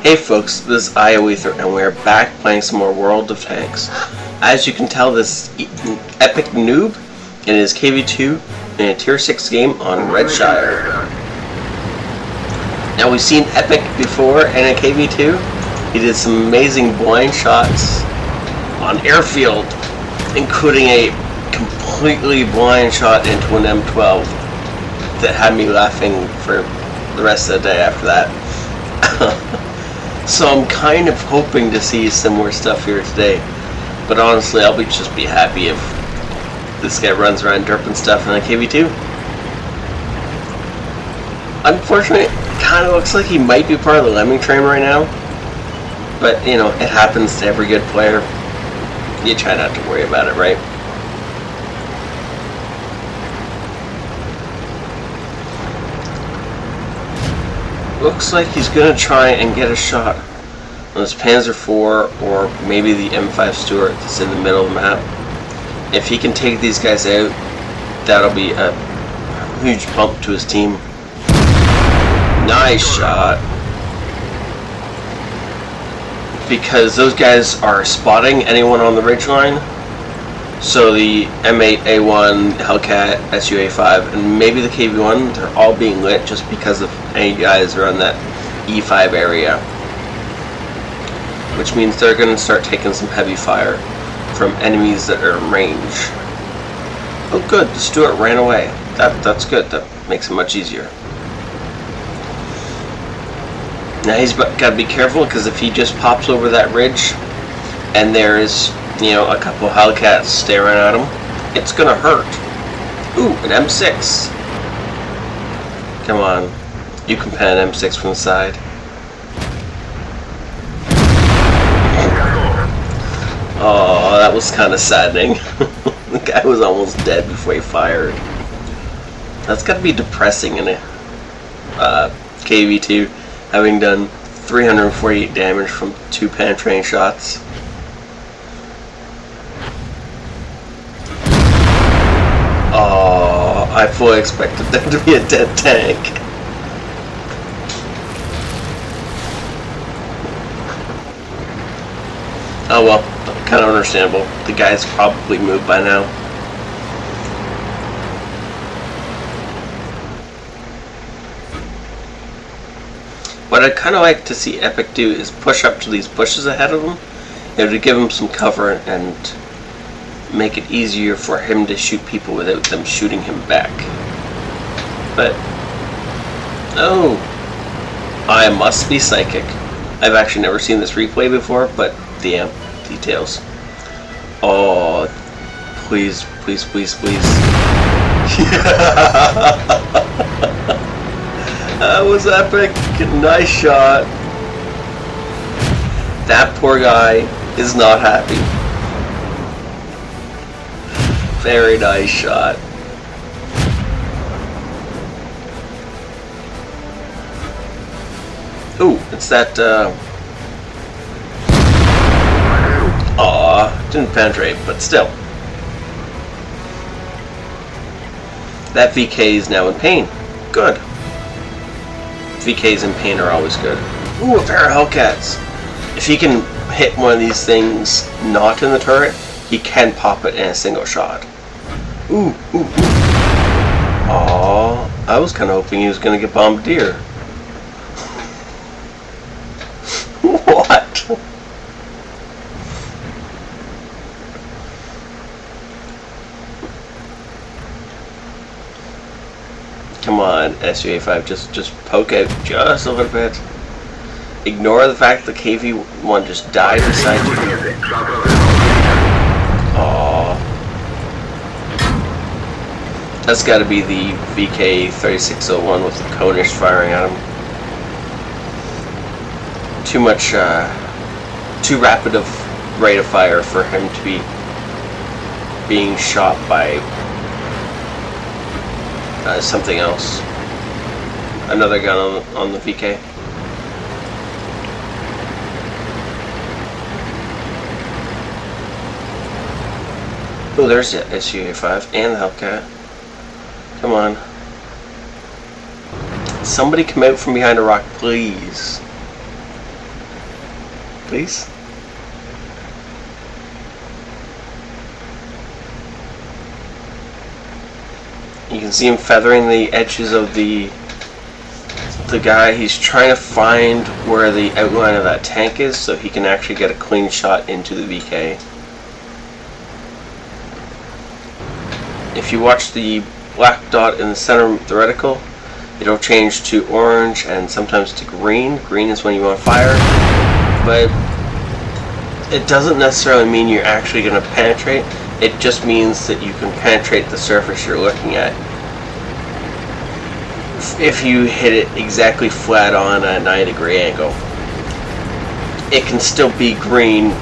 Hey folks, this is EpicNewb and we're back playing some more World of Tanks. As you can tell, this is EpicNewb and it is KV2 in a tier 6 game on Redshire. Now we've seen Epic before in a KV2. He did some amazing blind shots on airfield, including a completely blind shot into an M12 that had me laughing for the rest of the day after that. So I'm kind of hoping to see similar stuff here today, but honestly I'll just be happy if this guy runs around derping stuff in a KV2. Unfortunately, it kind of looks like he might be part of the lemming train right now, but you know, it happens to every good player. You try not to worry about it, right? Looks like he's going to try and get a shot on his Panzer IV or maybe the M5 Stuart that's in the middle of the map. If he can take these guys out, that'll be a huge bump to his team. Nice shot. Because those guys are spotting anyone on the ridgeline. So the M8, A1, Hellcat, SU-A5, and maybe the KV1, they're all being lit just because of any guys around that E5 area. Which means they're going to start taking some heavy fire from enemies that are in range. Oh good, the Stuart ran away. That's good, that makes it much easier. Now he's got to be careful, because if he just pops over that ridge and there's, you know, a couple Hellcats staring at him, it's gonna hurt. Ooh, an M6. Come on, you can pen an M6 from the side. Oh, that was kind of saddening. The guy was almost dead before he fired. That's gotta be depressing in a KV2, having done 348 damage from 2 penetrating shots. Oh, I fully expected that to be a dead tank. Oh well, kind of understandable. The guy's probably moved by now. What I'd kind of like to see Epic do is push up to these bushes ahead of him, you know, to give him some cover and make it easier for him to shoot people without them shooting him back. But oh, I must be psychic. I've actually never seen this replay before, but damn, details. Oh, please, please, please, please. That was epic. Nice shot. That poor guy is not happy. Very nice shot. Ooh, it's that, aw, didn't penetrate, but still. That VK is now in pain. Good. VKs in pain are always good. Ooh, a pair of Hellcats. If he can hit one of these things not in the turret, he can pop it in a single shot. Ooh, ooh, ooh. Aww, I was kind of hoping he was going to get bombardier. What? Come on, SU-A5, just poke out just a little bit. Ignore the fact that KV1 just died beside you. Aww. That's got to be the VK3601 with the Konish firing at him. Too much, too rapid of rate of fire for him to be being shot by something else. Another gun on the VK. Oh, there's the SU-A5 and the Hellcat. Come on. Somebody come out from behind a rock, please. please. You can see him feathering the edges of the guy. He's trying to find where the outline of that tank is so he can actually get a clean shot into the VK. If you watch the black dot in the center of the reticle, it'll change to orange and sometimes to green. Green is when you want to fire, but it doesn't necessarily mean you're actually going to penetrate. It just means that you can penetrate the surface you're looking at. If you hit it exactly flat on a 90-degree angle, it can still be green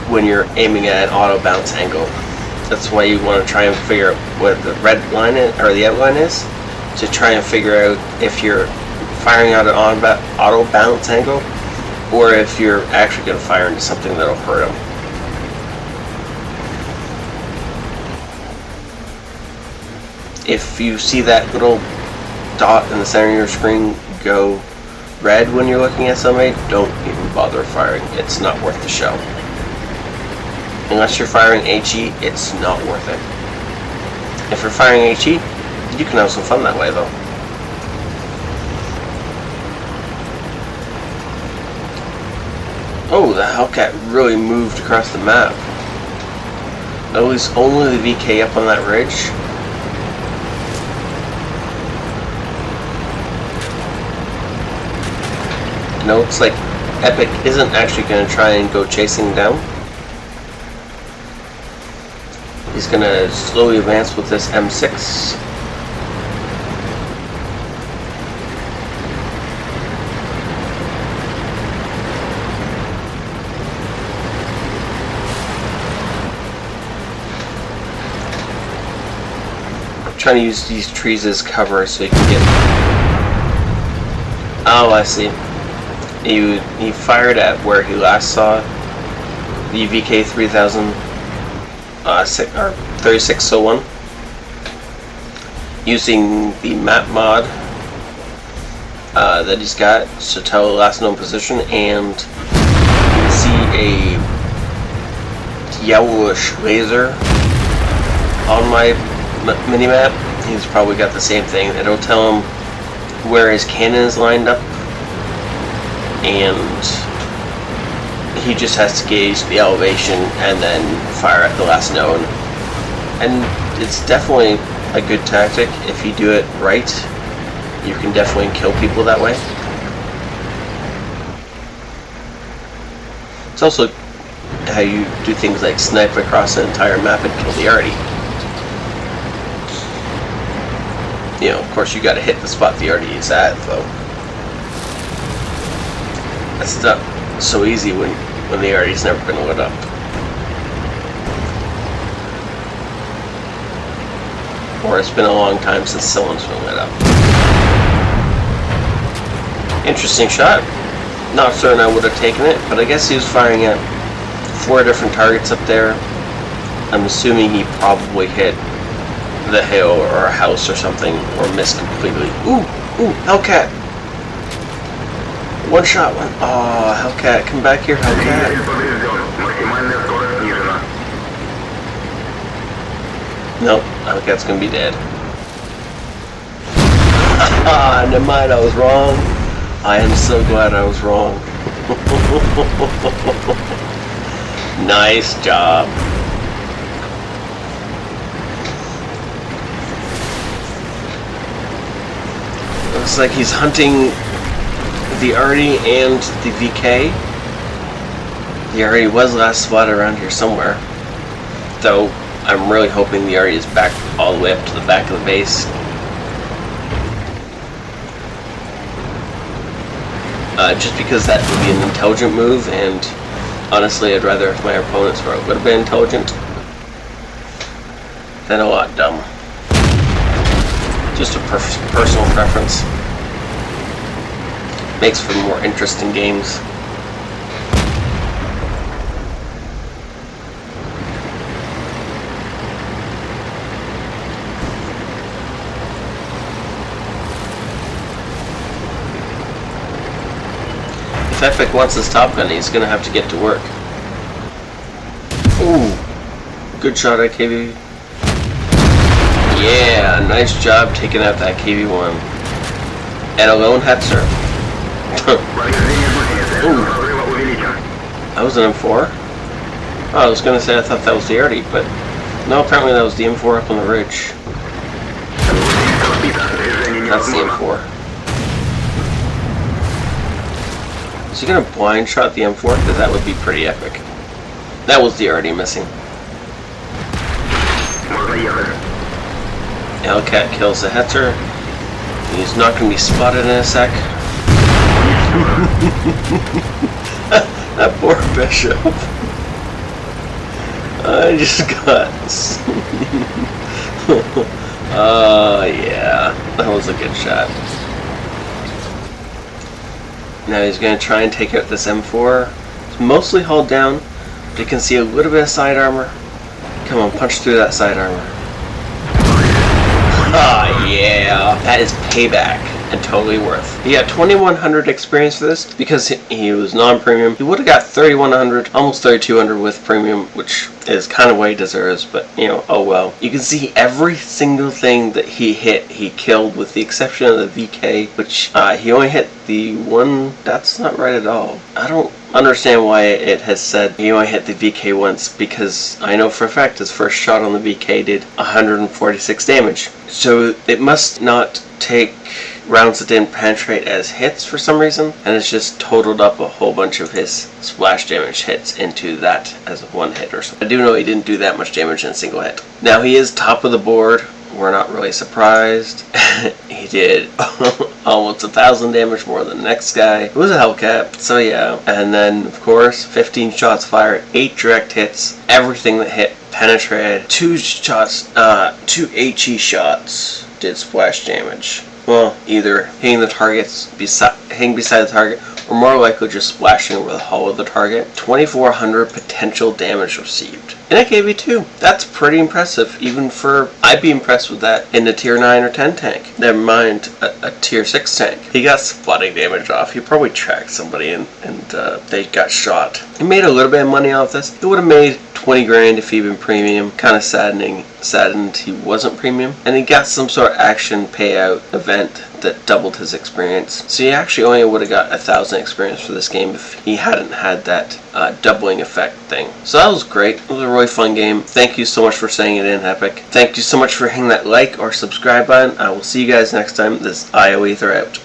when you're aiming at an auto bounce angle. That's why you want to try and figure out what the red line is, or the outline is, to try and figure out if you're firing out an auto bounce angle or if you're actually going to fire into something that'll hurt them. If you see that little dot in the center of your screen go red when you're looking at somebody, don't even bother firing. It's not worth the show. Unless you're firing HE, it's not worth it. If you're firing HE, you can have some fun that way though. Oh, the Hellcat really moved across the map. At least only the VK up on that ridge. No, it's like Epic isn't actually going to try and go chasing down. He's going to slowly advance with this M6. I'm trying to use these trees as cover so you can get... Oh, I see. He fired at where he last saw the VK 3000 3601 using the map mod that he's got to tell the last known position, and you can see a yellowish laser on my minimap. He's probably got the same thing. It'll tell him where his cannon is lined up, and he just has to gauge the elevation and then fire at the last known. And it's definitely a good tactic. If you do it right, you can definitely kill people that way. It's also how you do things like snipe across an entire map and kill the arty. You know, of course you gotta hit the spot the arty is at though. That's not so easy when the arty's never been lit up. Or it's been a long time since someone's been lit up. Interesting shot. Not certain I would have taken it, but I guess he was firing at 4 different targets up there. I'm assuming he probably hit the hill or a house or something, or missed completely. Ooh, Hellcat! One shot, one. Oh, Hellcat, come back here, Hellcat. Nope, Hellcat's gonna be dead. Ah, never mind, I was wrong. I am so glad I was wrong. Nice job. Looks like he's hunting the arty and the VK. The arty was last spotted around here somewhere, though I'm really hoping the arty is back all the way up to the back of the base. Just because that would be an intelligent move, and honestly I'd rather if my opponents were a little bit intelligent than a lot dumb. Just a personal preference. Makes for more interesting games. If Epic wants his Top Gun, he's gonna have to get to work. Ooh, good shot at KV. Yeah, nice job taking out that KV-1. And a lone Hetzer. Ooh. That was an M4? Oh, I was gonna say I thought that was the arty, but no, apparently that was the M4 up on the ridge. That's the M4. Is he gonna blind shot the M4? Because that would be pretty epic. That was the arty missing. Hellcat kills the Hetzer. He's not going to be spotted in a sec. That poor Bishop. I just got... yeah. That was a good shot. Now he's going to try and take out this M4. It's mostly hulled down. But you can see a little bit of side armor. Come on, punch through that side armor. Ah, yeah, that is payback and totally worth. He got 2100 experience for this because he was non-premium. He would have got 3100, almost 3200 with premium, which is kind of what he deserves, but you know, oh well. You can see every single thing that he hit, he killed, with the exception of the VK, which he only hit the one. That's not right at all. I don't understand why it has said he only hit the VK once, because I know for a fact his first shot on the VK did 146 damage. So it must not take rounds that didn't penetrate as hits for some reason, and it's just totaled up a whole bunch of his splash damage hits into that as one hit or something. I do know he didn't do that much damage in a single hit. Now he is top of the board. We're not really surprised. He did almost 1,000 damage more than the next guy. It was a Hellcat, so yeah. And then, of course, 15 shots fired, 8 direct hits. Everything that hit penetrated. 2 shots, 2 HE shots did splash damage. Well, either hitting the targets, hitting beside the target, or more likely just splashing over the hull of the target. 2,400 potential damage received in a KV-2. That's pretty impressive, even for... I'd be impressed with that in a tier 9 or 10 tank. Never mind a tier 6 tank. He got flooding damage off. He probably tracked somebody and they got shot. He made a little bit of money off this. He would have made 20 grand if he'd been premium. Kind of saddened he wasn't premium. And he got some sort of action payout event that doubled his experience. So he actually only would have got 1,000 experience for this game if he hadn't had that doubling effect thing. So that was great. It was a really fun game. Thank you so much for saying it in, Epic. Thank you so much for hitting that like or subscribe button. I will see you guys next time. This is IO Ether out.